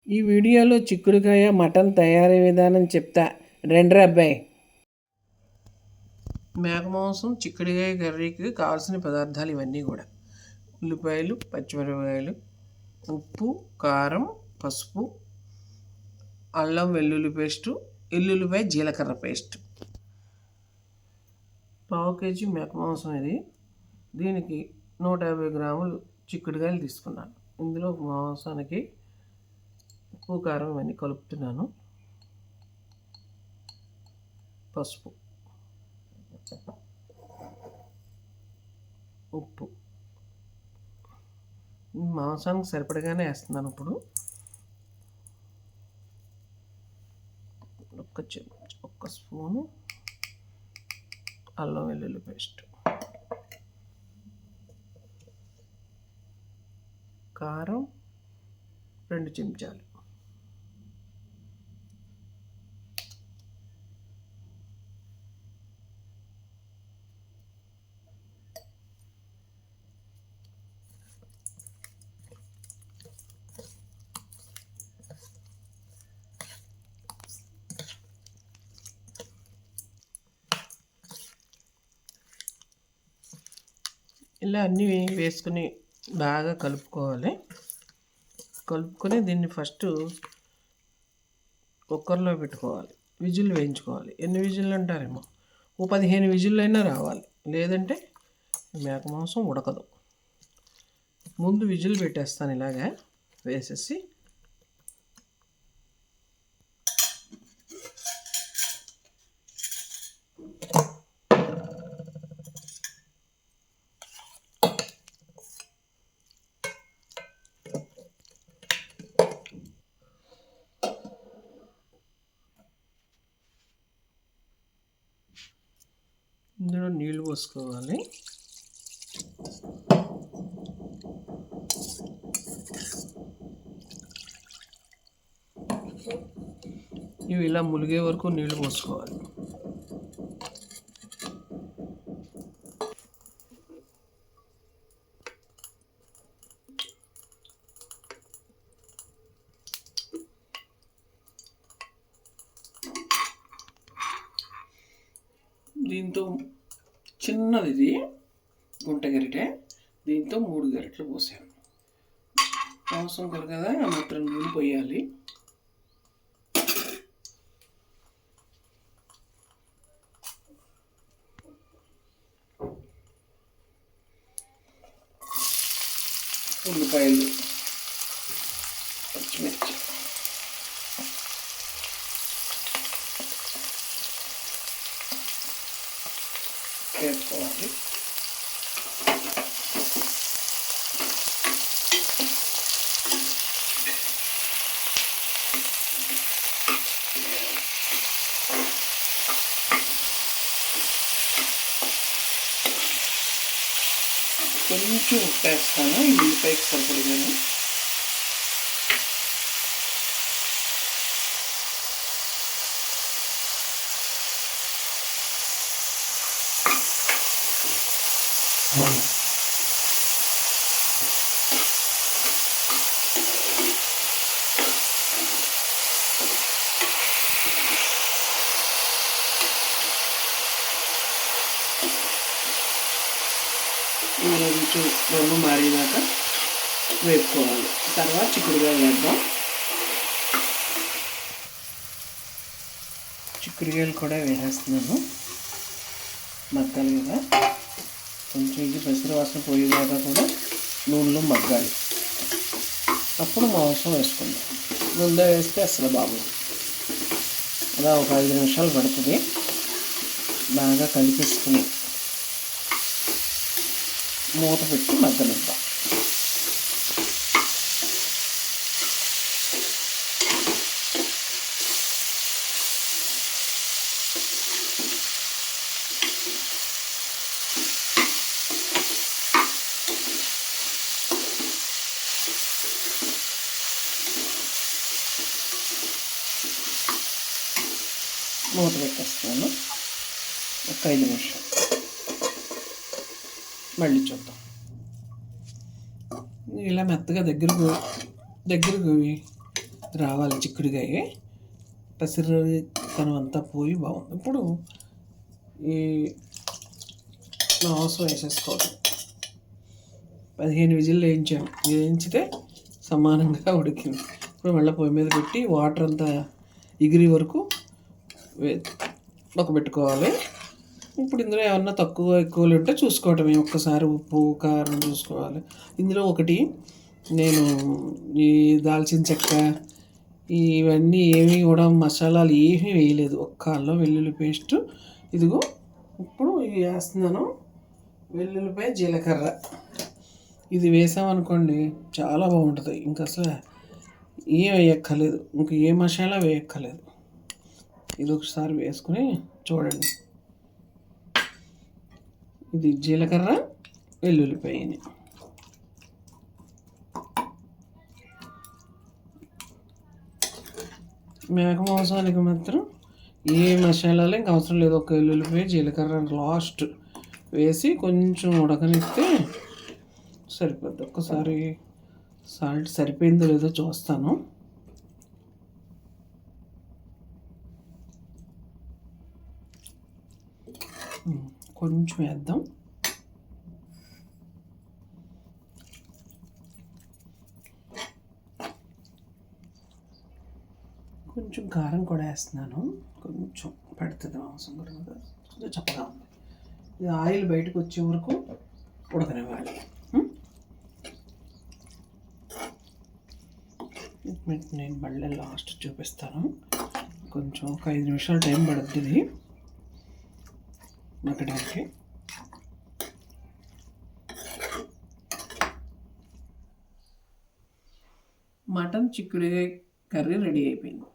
ఈ వీడియోలో చిక్కుడుకాయ మటన్ తయారీ విధానం చెప్తా రండి అబ్బాయి. మేక మాంసం చిక్కుడుకాయ కర్రీకి కావాల్సిన పదార్థాలు ఇవన్నీ కూడా: ఉల్లిపాయలు, పచ్చిమిరపకాయలు, ఉప్పు, కారం, పసుపు, అల్లం వెల్లుల్లి పేస్టు, ఎల్లుల్లిపాయ జీలకర్ర పేస్ట్. 1/2 కేజీ మేక మాంసం ఇది. దీనికి 150 గ్రాములు చిక్కుడుకాయలు తీసుకున్నాను. ఇందులో మాంసానికి ఉప్పు, కారం ఇవన్నీ కలుపుతున్నాను. పసుపు, ఉప్పు మాంసానికి సరిపడగానే వేస్తున్నాను. ఇప్పుడు ఒక్క స్పూను అల్లం వెల్లుల్లి పేస్ట్, కారం 2 చెంచాలు, ఇలా అన్నీ వేసుకుని బాగా కలుపుకోవాలి. కలుపుకొని దీన్ని ఫస్ట్ కుక్కర్లో పెట్టుకోవాలి. విజిల్ వేయించుకోవాలి. ఎన్ని విజిల్లు అంటారేమో, 15 విజిల్లు అయినా రావాలి, లేదంటే మేక మాంసం ఉడకదు. ముందు విజిల్ పెట్టేస్తాను. ఇలాగా వేసేసి ఇందులో నీళ్ళు పోసుకోవాలి. ఇవి ఇలా ములిగే వరకు నీళ్ళు పోసుకోవాలి. దీంతో చిన్నది గుంట గరిటె, దీంతో 3 గరిటెలు పోసాను. మాంసం కూర కదా, మాత్రం నూనె పోయాలి. ఉల్లిపాయలు, పచ్చిమిర్చి, వేసుకోవాలి. కొంచెం ఉప్పు వేస్తాను, ఈ ఉల్లిపాయకి సరిపడిగాను. కొంచెం రంగు మారేదాకా వేపుకోవాలి. తర్వాత చిక్కుడుకాయ వేద్దాం. చిక్కుడుకాయలు కూడా వేసేస్తున్నాను. మగ్గాలి కదా, కొంచెం ఇది పెసర వాసన పోయేదాకా కూడా నూనెలో మగ్గాలి. అప్పుడు మాంసం వేసుకుందాం. ముందే వేస్తే అసలు బాగుంది. అలా ఒక 5 నిమిషాలు పడుతుంది. బాగా కలిపేసుకుని మూత పెట్టి మగ్గనిద్దాం. మూత పెట్టేస్తాను. ఒక 5 నిమిషాలు మళ్ళీ చూద్దాం. ఇలా మెత్తగా దగ్గరకు రావాలి చిక్కుడుకాయ, పసిరితనం అంతా పోయి బాగుంది. ఇప్పుడు ఈ మాంసం వేసేసుకోవాలి. 15 విజిల్లు వేయించితే సమానంగా ఉడికింది. ఇప్పుడు మళ్ళీ పొయ్యి మీద పెట్టి వాటర్ అంతా ఎగిరి వరకు పెట్టుకోవాలి. ఇప్పుడు ఇందులో ఏమన్నా తక్కువ ఎక్కువలు ఉంటే చూసుకోవటమే. ఒక్కసారి ఉప్పు కారం చూసుకోవాలి. ఇందులో ఒకటి నేను ఈ దాల్చిన చెక్క ఇవన్నీ ఏమీ కూడా మసాలాలు ఏమీ వేయలేదు. ఒక్క అల్లం వెల్లుల్లి పేస్ట్. ఇదిగో ఇప్పుడు ఇవి వేస్తున్నాను. వెల్లుల్లిపాయ జీలకర్ర ఇది వేసామనుకోండి చాలా బాగుంటుంది. ఇంకా అసలు ఏం వేయక్కర్లేదు, ఇంక ఏ మసాలా వేయక్కర్లేదు. ఇది ఒకసారి వేసుకుని చూడండి. ఇది జీలకర్ర వెల్లుల్లిపాయని మేక మాంసానికి మాత్రం ఏ మసాలాలు ఇంకా అవసరం లేదు. ఒక వెల్లుల్లిపాయ జీలకర్ర లాస్ట్ వేసి కొంచెం ఉడకనిస్తే సరిపోద్ది. ఒక్కసారి సాల్ట్ సరిపోయిందో లేదో చూస్తాను. కొంచెం వేద్దాం. కొంచెం కారం కూడా వేస్తున్నాను. కొంచెం పెడుతుంది మాంసం కూడా కొంచెం చప్పగా ఉంది. ఇది ఆయిల్ బయటకు వచ్చే వరకు ఉడకనివ్వాలి. నేను మళ్ళీ లాస్ట్ చూపిస్తాను. కొంచెం ఒక 5 నిమిషాలు టైం పడుతుంది ఉడకడానికి. మటన్ చిక్కుడుకాయ కర్రీ రెడీ అయిపోయింది.